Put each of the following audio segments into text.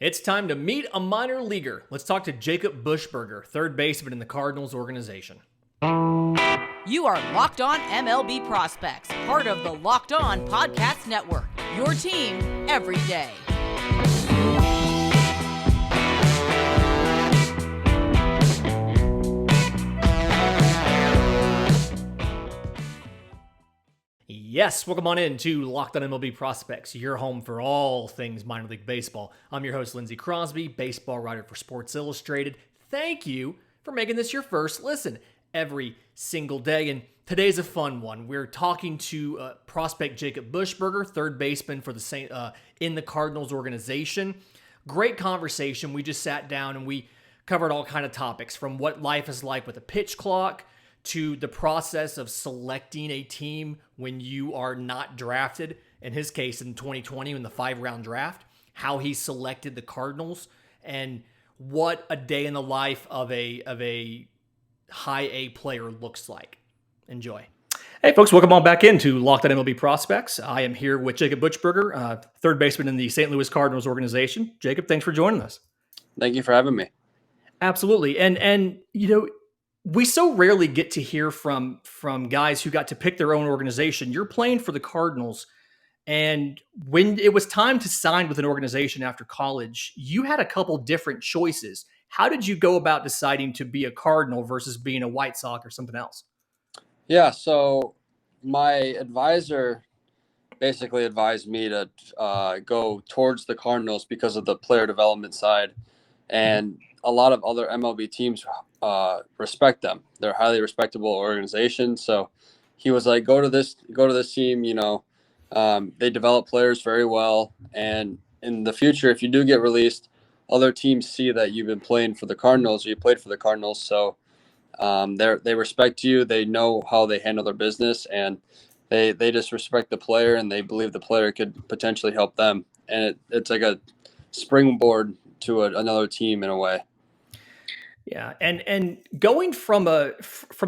It's time to meet a minor leaguer. Let's talk to Jacob Buchberger, third baseman in the Cardinals organization. You are Locked On MLB Prospects, part of the Locked On Podcast Network. Your team every day. Yes, welcome on in to Locked On MLB Prospects, your home for all things minor league baseball. I'm your host, Lindsey Crosby, baseball writer for Sports Illustrated. Thank you for making this your first listen every single day. And today's a fun one. We're talking to prospect Jacob Buchberger, third baseman for the in the Cardinals organization. Great conversation. We just sat down and we covered all kind of topics, from what life is like with a pitch clock to the process of selecting a team when you are not drafted. In his case, in 2020, in the 5-round draft, how he selected the Cardinals, and what a day in the life of a high A player looks like. Enjoy. Hey, folks, welcome on back into Locked On MLB Prospects. I am here with Jacob Buchberger, third baseman in the St. Louis Cardinals organization. Jacob, thanks for joining us. Thank you for having me. Absolutely. And you know, we so rarely get to hear from guys who got to pick their own organization. You're playing for the Cardinals, and when it was time to sign with an organization after college, you had a couple different choices. How did you go about deciding to be a Cardinal versus being a White Sox or something else? Yeah, so my advisor basically advised me to go towards the Cardinals because of the player development side, and a lot of other MLB teams respect them. They're a highly respectable organization. So he was like, go to this team. You know, they develop players very well, and in the future, if you do get released, other teams see that you've been playing for the Cardinals, or you played for the Cardinals. So they respect you. They know how they handle their business, and they just respect the player, and they believe the player could potentially help them. And it's like a springboard to another team in a way. Yeah, and going from a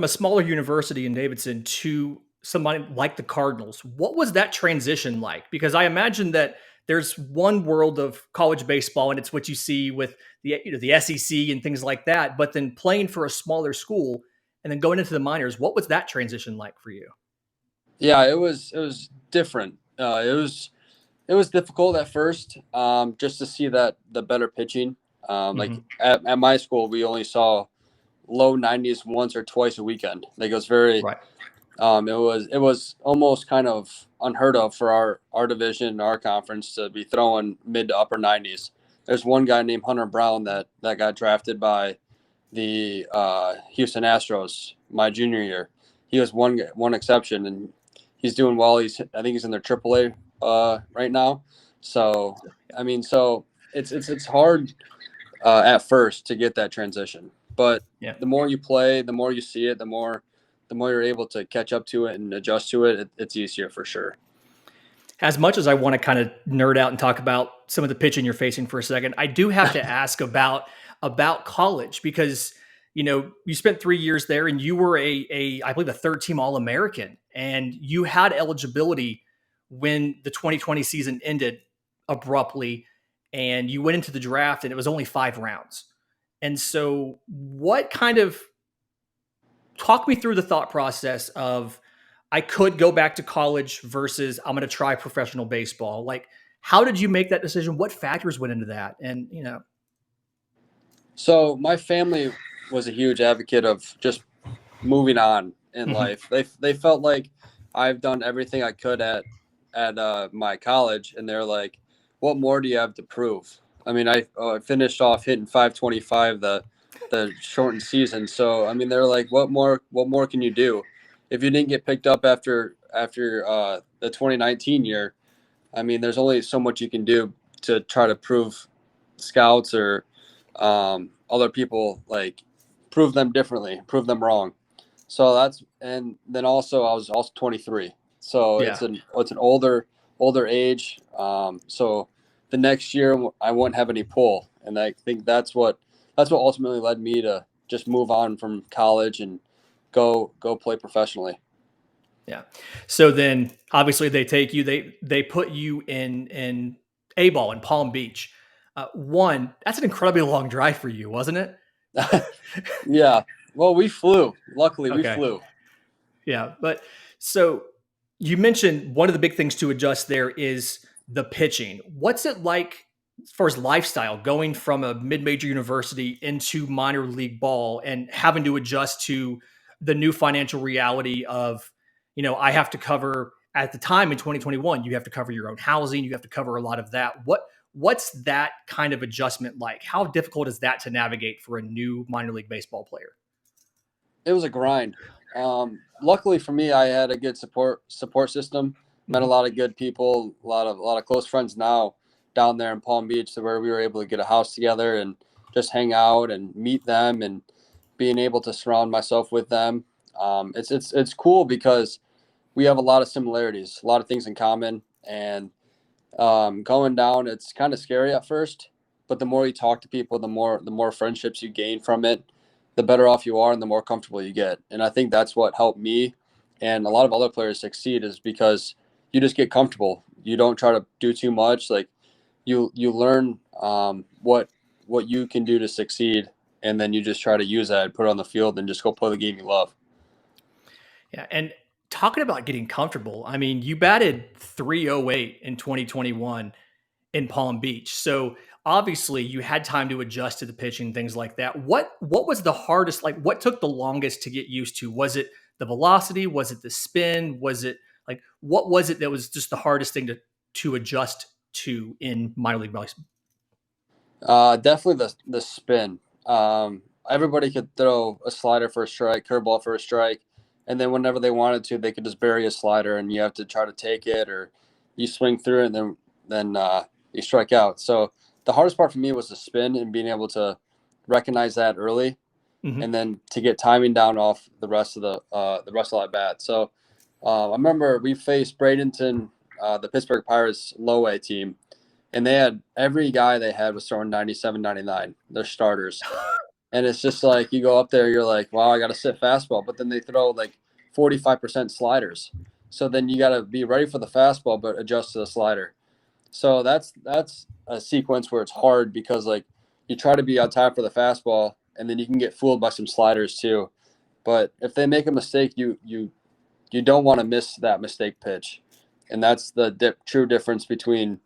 smaller university in Davidson to somebody like the Cardinals, what was that transition like? Because I imagine that there's one world of college baseball, and it's what you see with the SEC and things like that. But then playing for a smaller school and then going into the minors, what was that transition like for you? Yeah, it was different. It was difficult at first, just to see that the better pitching. Like at my school, we only saw low 90s once or twice a weekend. Like it was very, right. It was almost kind of unheard of for our division, our conference, to be throwing mid to upper 90s. There's one guy named Hunter Brown that got drafted by the Houston Astros my junior year. He was one exception, and he's doing well. I think he's in their AAA right now. So I mean, it's hard at first to get that transition, but the more you play, the more you see it, the more you're able to catch up to it and adjust to it. It's easier for sure. As much as I want to kind of nerd out and talk about some of the pitching you're facing for a second, I do have to ask about college, because you spent 3 years there, and you were I believe a third-team All-American, and you had eligibility when the 2020 season ended abruptly, and you went into the draft, and it was only 5 rounds. And so talk me through the thought process of, I could go back to college versus I'm going to try professional baseball. Like, how did you make that decision? What factors went into that? And, So my family was a huge advocate of just moving on in life. They felt like I've done everything I could at my college, and they're like, what more do you have to prove? I mean, I finished off hitting 525 the shortened season. So I mean, they're like, what more can you do? If you didn't get picked up after the 2019 year, I mean, there's only so much you can do to try to prove scouts or other people, like, prove them differently, prove them wrong. So and then also I was also 23. So it's an older age. So the next year I won't have any pull. And I think that's what ultimately led me to just move on from college and go play professionally. Yeah. So then obviously they take you, they put you in A-ball in Palm Beach. One, that's an incredibly long drive for you, wasn't it? Yeah. Well, we flew. Luckily, we Okay. flew. Yeah. But so you mentioned one of the big things to adjust there is the pitching. What's it like as far as lifestyle going from a mid-major university into minor league ball and having to adjust to the new financial reality of, I have to cover at the time in 2021, you have to cover your own housing, you have to cover a lot of that. What's that kind of adjustment like? How difficult is that to navigate for a new minor league baseball player? It was a grind. Luckily for me, I had a good support system. Met a lot of good people, a lot of close friends now down there in Palm Beach, to where we were able to get a house together and just hang out and meet them, and being able to surround myself with them. It's cool because we have a lot of similarities, a lot of things in common, and going down, it's kind of scary at first, but the more you talk to people, the more friendships you gain from it, the better off you are and the more comfortable you get. And I think that's what helped me and a lot of other players succeed, is because you just get comfortable. You don't try to do too much. Like you learn what you can do to succeed, and then you just try to use that, put it on the field, and just go play the game you love. Yeah. And talking about getting comfortable, I mean, you batted 308 in 2021 in Palm Beach. So obviously you had time to adjust to the pitching, things like that. What was the hardest, like what took the longest to get used to? Was it the velocity? Was it the spin? Was it like, what was it that was just the hardest thing to adjust to in minor league baseball? Definitely the spin. Everybody could throw a slider for a strike, curveball for a strike, and then whenever they wanted to, they could just bury a slider, and you have to try to take it, or you swing through it, and then you strike out. So the hardest part for me was the spin and being able to recognize that early, and then to get timing down off the rest of the at bat. So I remember we faced Bradenton, the Pittsburgh Pirates low A team, and they had every guy they had was throwing 97, 99. They're starters. And it's just like you go up there, you're like, wow, I got to sit fastball. But then they throw like 45% sliders. So then you got to be ready for the fastball, but adjust to the slider. So that's a sequence where it's hard, because like you try to be on time for the fastball, and then you can get fooled by some sliders too. But if they make a mistake, you don't want to miss that mistake pitch. And that's the true difference between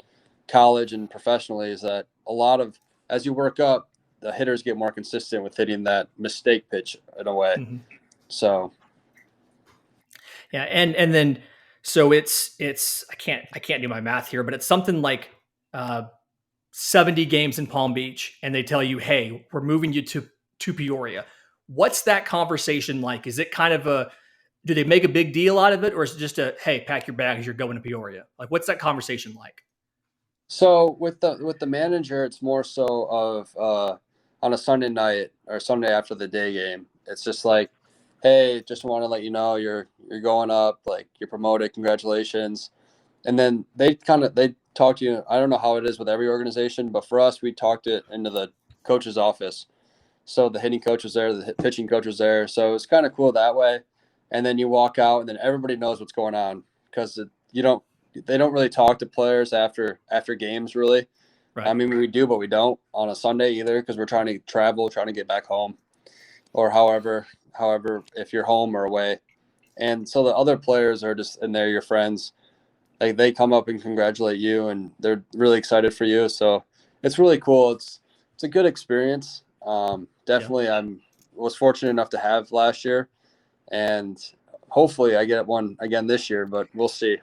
college and professionally, is that a lot of, as you work up, the hitters get more consistent with hitting that mistake pitch in a way. So yeah, and then so it's I can't do my math here, but it's something like 70 games in Palm Beach, and they tell you, hey, we're moving you to Peoria. What's that conversation like? Is it kind of do they make a big deal out of it, or is it just hey, pack your bags, you're going to Peoria? Like, what's that conversation like? So with the manager, it's more so of on a Sunday night or Sunday after the day game. It's just like, hey, just want to let you know you're going up, like you're promoted, congratulations. And then they talk to you. I don't know how it is with every organization, but for us, we talked it into the coach's office. So the hitting coach was there, the pitching coach was there. So it's kind of cool that way. And then you walk out, and then everybody knows what's going on, because they don't really talk to players after games, really. Right. I mean, we do, but we don't on a Sunday either, because we're trying to travel, trying to get back home, or however, if you're home or away. And so the other players are just in there, your friends. Like they come up and congratulate you, and they're really excited for you. So it's really cool. It's a good experience. Definitely, I was fortunate enough to have last year, and hopefully I get one again this year. But we'll see.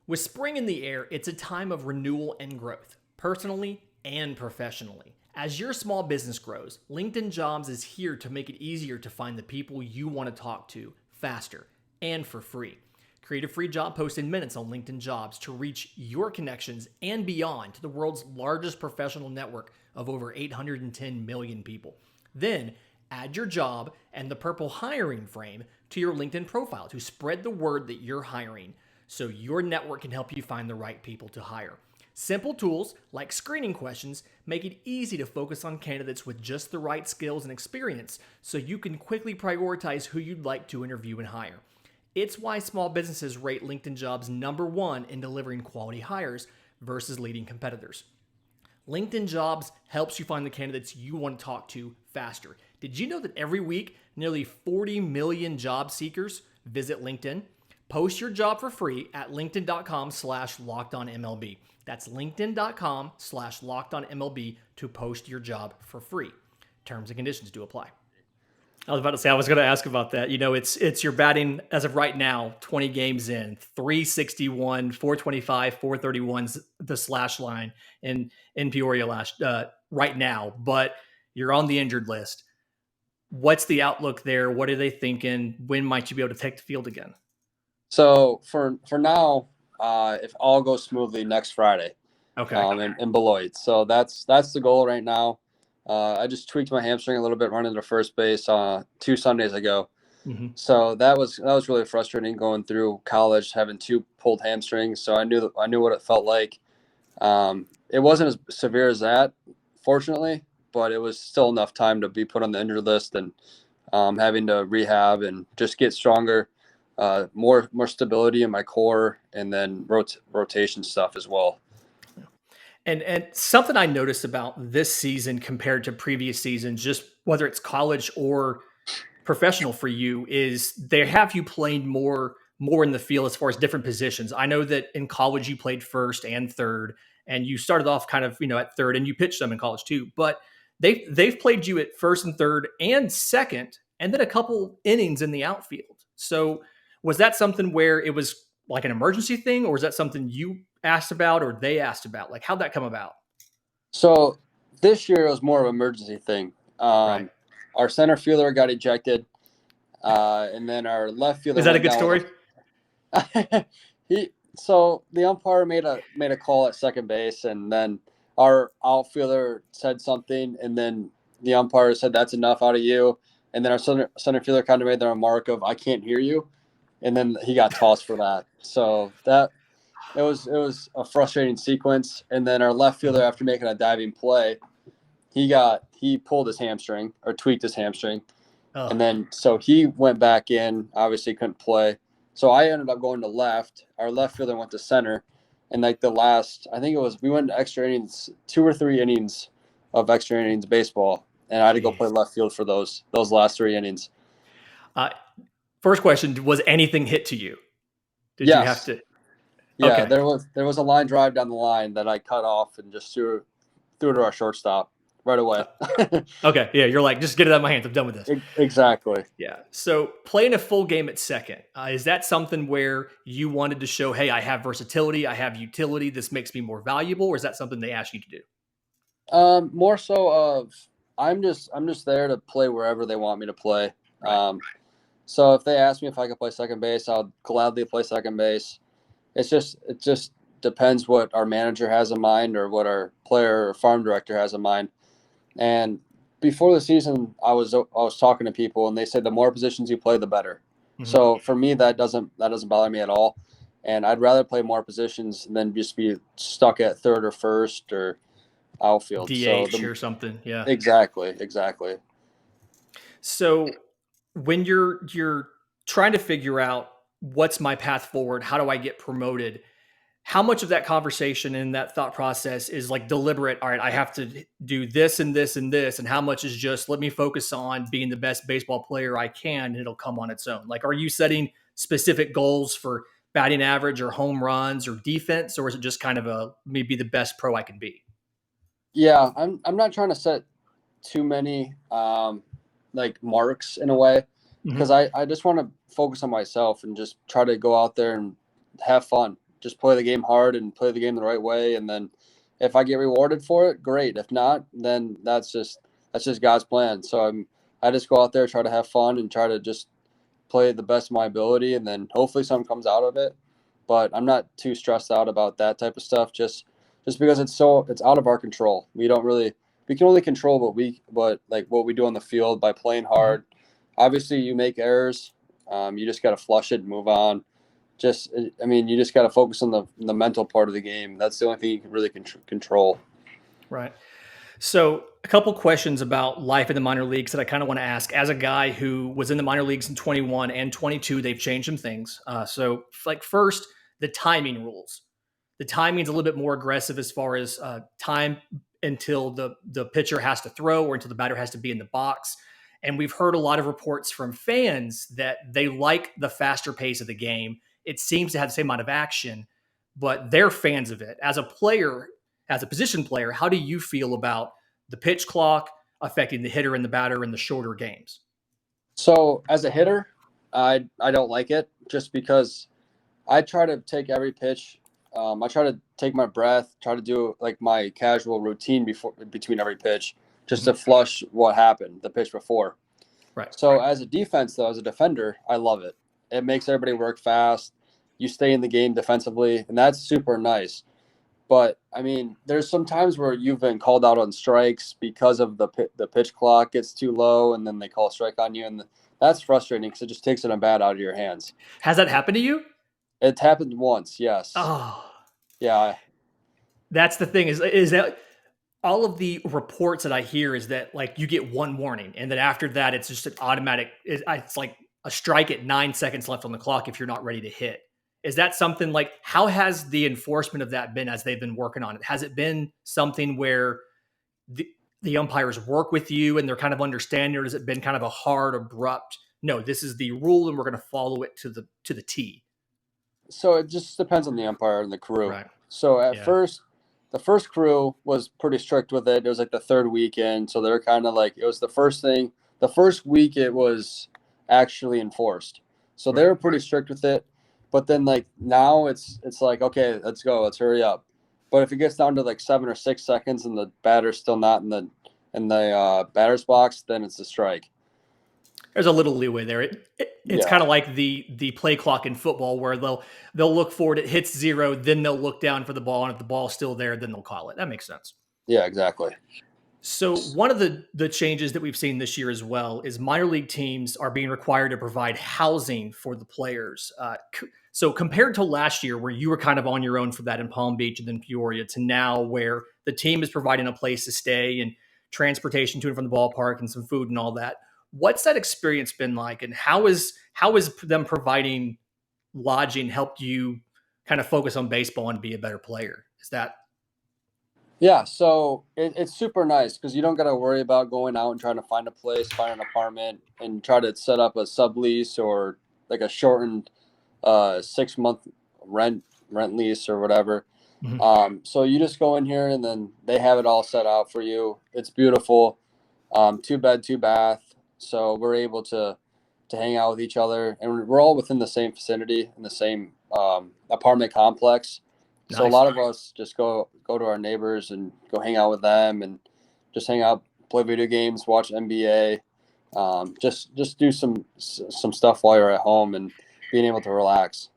With spring in the air, it's a time of renewal and growth, personally and professionally. As your small business grows, LinkedIn Jobs is here to make it easier to find the people you want to talk to faster and for free. Create a free job post in minutes on LinkedIn Jobs to reach your connections and beyond to the world's largest professional network of over 810 million people. Then add your job and the purple hiring frame to your LinkedIn profile to spread the word that you're hiring, so your network can help you find the right people to hire. Simple tools like screening questions make it easy to focus on candidates with just the right skills and experience, so you can quickly prioritize who you'd like to interview and hire. It's why small businesses rate LinkedIn Jobs #1 in delivering quality hires versus leading competitors. LinkedIn Jobs helps you find the candidates you want to talk to faster. Did you know that every week, nearly 40 million job seekers visit LinkedIn? Post your job for free at linkedin.com/lockedonmlb. That's linkedin.com/lockedonmlb to post your job for free. Terms and conditions do apply. I was about to say, I was going to ask about that. You know, it's your batting as of right now, 20 games in, 361, 425, 431's the slash line in Peoria right now, but you're on the injured list. What's the outlook there? What are they thinking? When might you be able to take the field again? So for now, if all goes smoothly, next Friday, Okay. in Beloit. So that's the goal right now. I just tweaked my hamstring a little bit running to first base 2 Sundays ago. Mm-hmm. So that was really frustrating going through college, having 2 pulled hamstrings. So I knew what it felt like. It wasn't as severe as that, fortunately, but it was still enough time to be put on the injured list and having to rehab and just get stronger, more stability in my core, and then rotation stuff as well. And something I noticed about this season compared to previous seasons, just whether it's college or professional for you, is they have you playing more in the field as far as different positions. I know that in college you played first and third, and you started off kind of, at third, and you pitched some in college too. But they've played you at first and third and second, and then a couple innings in the outfield. So was that something where it was like an emergency thing, or was that something you asked about or they asked about? Like, how'd that come about? So this year it was more of an emergency thing. Right. Our center fielder got ejected, and then our left fielder. Is that a good story? So the umpire made a call at second base, and then our outfielder said something, and then the umpire said, "That's enough out of you." And then our center fielder kind of made the remark of, "I can't hear you," and then he got tossed for that. So that it was a frustrating sequence. And then our left fielder, after making a diving play, he pulled his hamstring or tweaked his hamstring. Oh. And then so he went back in, obviously couldn't play. So I ended up going to left. Our left fielder went to center. And like the last, I think we went to extra innings, 2 or 3 innings of extra innings baseball. And I had to go play left field for those last 3 innings. First question, was anything hit to you? Did Yes. you have to? Yeah, Okay. there was a line drive down the line that I cut off and just threw it to our shortstop right away. Okay. Yeah. You're like, just get it out of my hands. I'm done with this. Exactly. Yeah. So playing a full game at second, is that something where you wanted to show, hey, I have versatility, I have utility, this makes me more valuable, or is that something they asked you to do? More so of I'm just there to play wherever they want me to play. Right. So if they ask me if I could play second base, I'll gladly play second base. It just depends what our manager has in mind or what our player or farm director has in mind. And before the season, I was talking to people, and they said the more positions you play, the better. Mm-hmm. So for me, that doesn't bother me at all. And I'd rather play more positions than just be stuck at third or first or outfield. DH or something. Yeah. Exactly. So when you're trying to figure out what's my path forward, how do I get promoted, how much of that conversation and that thought process is like deliberate? All right, I have to do this and this and this. And how much is just let me focus on being the best baseball player I can, and it'll come on its own? Like, are you setting specific goals for batting average or home runs or defense, or is it just kind of maybe the best pro I can be? Yeah, I'm not trying to set too many like marks in a way, because I just want to focus on myself and just try to go out there and have fun. Just play the game hard and play the game the right way. And then if I get rewarded for it, great. If not, then that's just God's plan. So I just go out there, try to have fun and try to just play the best of my ability. And then hopefully something comes out of it. But I'm not too stressed out about that type of stuff. Just because it's out of our control. We can only control what we do on the field by playing hard. Obviously you make errors. You just got to flush it and move on. You just got to focus on the mental part of the game. That's the only thing you can really control. Right. So a couple questions about life in the minor leagues that I kind of want to ask. As a guy who was in the minor leagues in 21 and 22, they've changed some things. So like first, the timing rules. The timing's a little bit more aggressive as far as time until the pitcher has to throw or until the batter has to be in the box. And we've heard a lot of reports from fans that they like the faster pace of the game. It seems to have the same amount of action, but they're fans of it. As a player, as a position player, how do you feel about the pitch clock affecting the hitter and the batter in the shorter games? So as a hitter, I don't like it just because I try to take every pitch. I try to take my breath, try to do like my casual routine between every pitch, just to flush what happened the pitch before. Right. So as a defense, though, as a defender, I love it. It makes everybody work fast. You stay in the game defensively, and that's super nice. But I mean, there's some times where you've been called out on strikes because of the pitch clock gets too low, and then they call a strike on you, and that's frustrating because it just takes it a bat out of your hands. Has that happened to you? It happened once, yes. Oh, yeah. That's the thing is that all of the reports that I hear is that like you get one warning, and then after that, it's just an automatic. It's like a strike at 9 seconds left on the clock if you're not ready to hit. Is that something like, how has the enforcement of that been as they've been working on it? Has it been something where the umpires work with you and they're kind of understanding, or has it been kind of a hard, abrupt, no, this is the rule and we're going to follow it to the T? So it just depends on the umpire and the crew. Right. So at first, the first crew was pretty strict with it. It was like the third weekend. So they're kind of like, it was the first thing. The first week it was actually enforced. So they were pretty strict with it. But then like now it's like, okay, let's go. Let's hurry up. But if it gets down to like 7 or 6 seconds and the batter's still not in the batter's box, then it's a strike. There's a little leeway there. It's kind of like the play clock in football where they'll look forward, it hits 0, then they'll look down for the ball, and if the ball's still there, then they'll call it. That makes sense. Yeah, exactly. So one of the changes that we've seen this year as well is minor league teams are being required to provide housing for the players. So compared to last year where you were kind of on your own for that in Palm Beach and then Peoria, to now where the team is providing a place to stay and transportation to and from the ballpark and some food and all that, what's that experience been like, and how is them providing lodging helped you kind of focus on baseball and be a better player? Is that? Yeah, so it's super nice because you don't got to worry about going out and trying to find a place, find an apartment, and try to set up a sublease or like a shortened 6-month rent lease or whatever. Mm-hmm. So you just go in here and then they have it all set out for you. It's beautiful. 2 bed, 2 bath. So we're able to hang out with each other, and we're all within the same vicinity in the same apartment complex. Nice. So a lot of us just go to our neighbors and go hang out with them and just hang out, play video games, watch NBA, just do some stuff while you're at home and being able to relax.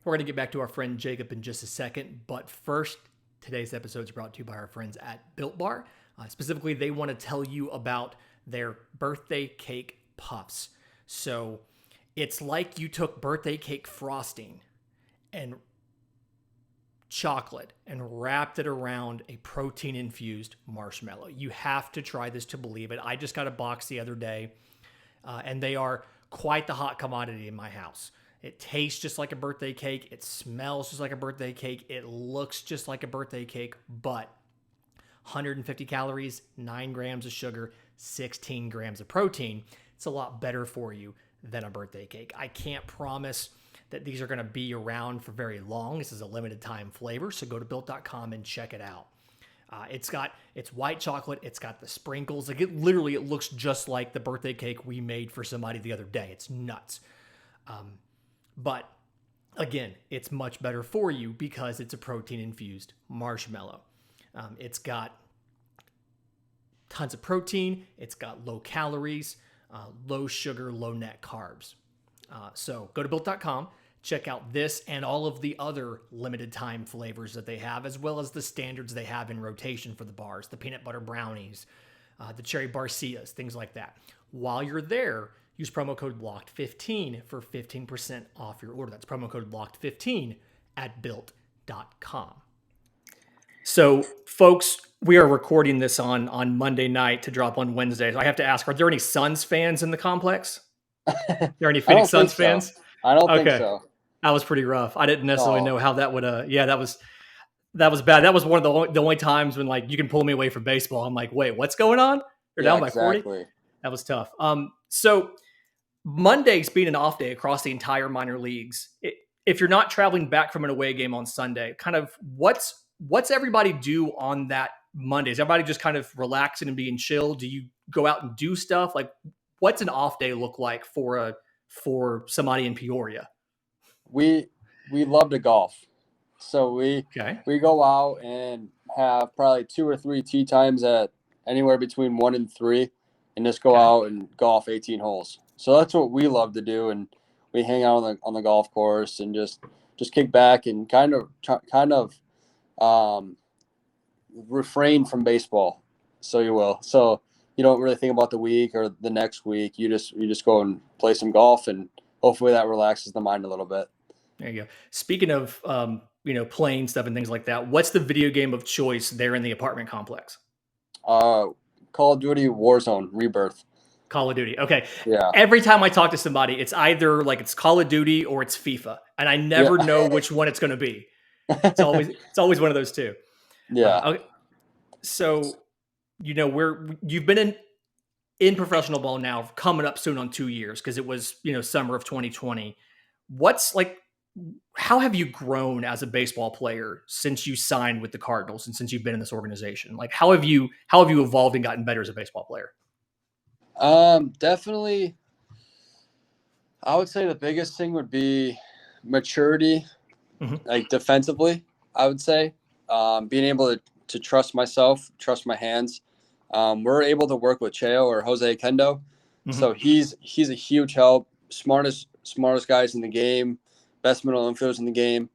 We're going to get back to our friend Jacob in just a second, but first, today's episode is brought to you by our friends at Built Bar. Specifically, they want to tell you about their birthday cake puffs. So it's like you took birthday cake frosting and chocolate and wrapped it around a protein-infused marshmallow. You have to try this to believe it. I just got a box the other day, and they are quite the hot commodity in my house. It tastes just like a birthday cake. It smells just like a birthday cake. It looks just like a birthday cake, but 150 calories, 9 grams of sugar, 16 grams of protein. It's a lot better for you than a birthday cake. I can't promise that these are going to be around for very long. This is a limited time flavor, so go to built.com and check it out. It's white chocolate. It's got the sprinkles. Like it looks just like the birthday cake we made for somebody the other day. It's nuts. But again, it's much better for you because it's a protein infused marshmallow. It's got tons of protein. It's got low calories, low sugar, low net carbs. So go to built.com, check out this and all of the other limited time flavors that they have, as well as the standards they have in rotation for the bars, the peanut butter brownies, the cherry barcias, things like that. While you're there, use promo code LOCKED15 for 15% off your order. That's promo code LOCKED15 at built.com. So, folks, we are recording this on Monday night to drop on Wednesday. So I have to ask, are there any Suns fans in the complex? Are there any Phoenix Suns fans? I don't think so. That was pretty rough. I didn't necessarily know how that would, that was, That was bad. That was one of the only times when like you can pull me away from baseball. I'm like, wait, what's going on? They're down by 40. Exactly. That was tough. So Mondays being an off day across the entire minor leagues. If you're not traveling back from an away game on Sunday, kind of what's everybody do on that Monday? Is everybody just kind of relaxing and being chill? Do you go out and do stuff? Like, what's an off day look like for somebody in Peoria? We love to golf. So we go out and have probably 2 or 3 tee times at anywhere between 1 and 3, and just go out and golf 18 holes. So that's what we love to do, and we hang out on the golf course and just kick back and kind of refrain from baseball, so you will. So you don't really think about the week or the next week. You just go and play some golf, and hopefully that relaxes the mind a little bit. There you go. Speaking of playing stuff and things like that, what's the video game of choice there in the apartment complex? Call of Duty Warzone Rebirth. Call of Duty. Okay. Yeah. Every time I talk to somebody, it's either like it's Call of Duty or it's FIFA, and I never know which one it's going to be. It's always one of those two. Yeah. Okay. So, you've been in professional ball now, coming up soon on 2 years because it was summer of 2020. How have you grown as a baseball player since you signed with the Cardinals and since you've been in this organization? Like, how have you evolved and gotten better as a baseball player? Definitely, I would say the biggest thing would be maturity, like defensively, I would say, being able to trust myself, trust my hands. We're able to work with Cheo or Jose Kendo. So he's a huge help, smartest guys in the game, best middle infielders in the game.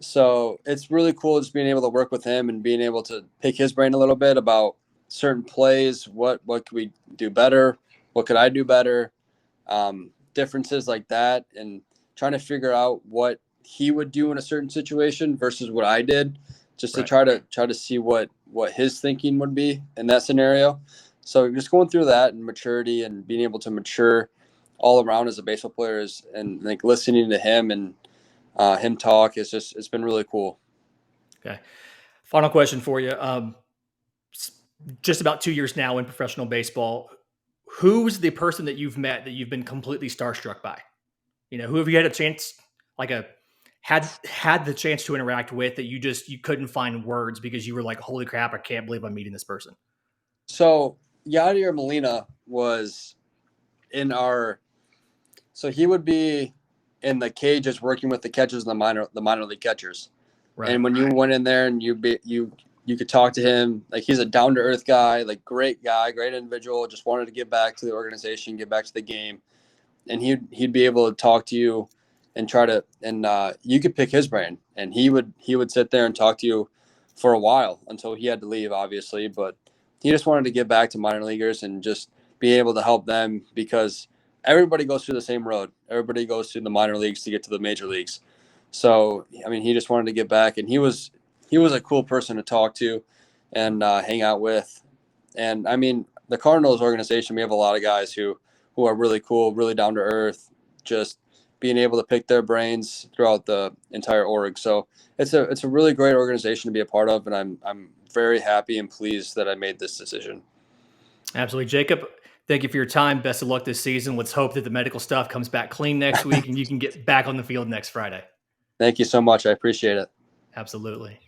So it's really cool just being able to work with him and being able to pick his brain a little bit about certain plays, what could we do better, what could I do better, differences like that, and trying to figure out what he would do in a certain situation versus what I did, just to try to see what his thinking would be in that scenario. So just going through that and maturity and being able to mature all around as a baseball player and like listening to him and him talk it's been really cool. Okay. Final question for you. Just about 2 years now in professional baseball, who's the person that you've met that you've been completely starstruck by? Who have you had a chance, had the chance to interact with that you couldn't find words because you were like, holy crap, I can't believe I'm meeting this person? So Yadier Molina was so he would be in the cages working with the catchers and the minor league catchers. Right. And when you went in there and you could talk to him, like he's a down to earth guy, like great guy, great individual, just wanted to get back to the organization, get back to the game. And he'd be able to talk to you and you could pick his brain, and he would sit there and talk to you for a while until he had to leave, obviously, but he just wanted to get back to minor leaguers and just be able to help them because everybody goes through the same road. Everybody goes through the minor leagues to get to the major leagues. So, I mean, he just wanted to get back, and he was a cool person to talk to and hang out with. And I mean, the Cardinals organization, we have a lot of guys who are really cool, really down to earth, just being able to pick their brains throughout the entire org. So it's a really great organization to be a part of, and I'm very happy and pleased that I made this decision. Absolutely. Jacob, thank you for your time. Best of luck this season. Let's hope that the medical stuff comes back clean next week and you can get back on the field next Friday. Thank you so much. I appreciate it. Absolutely.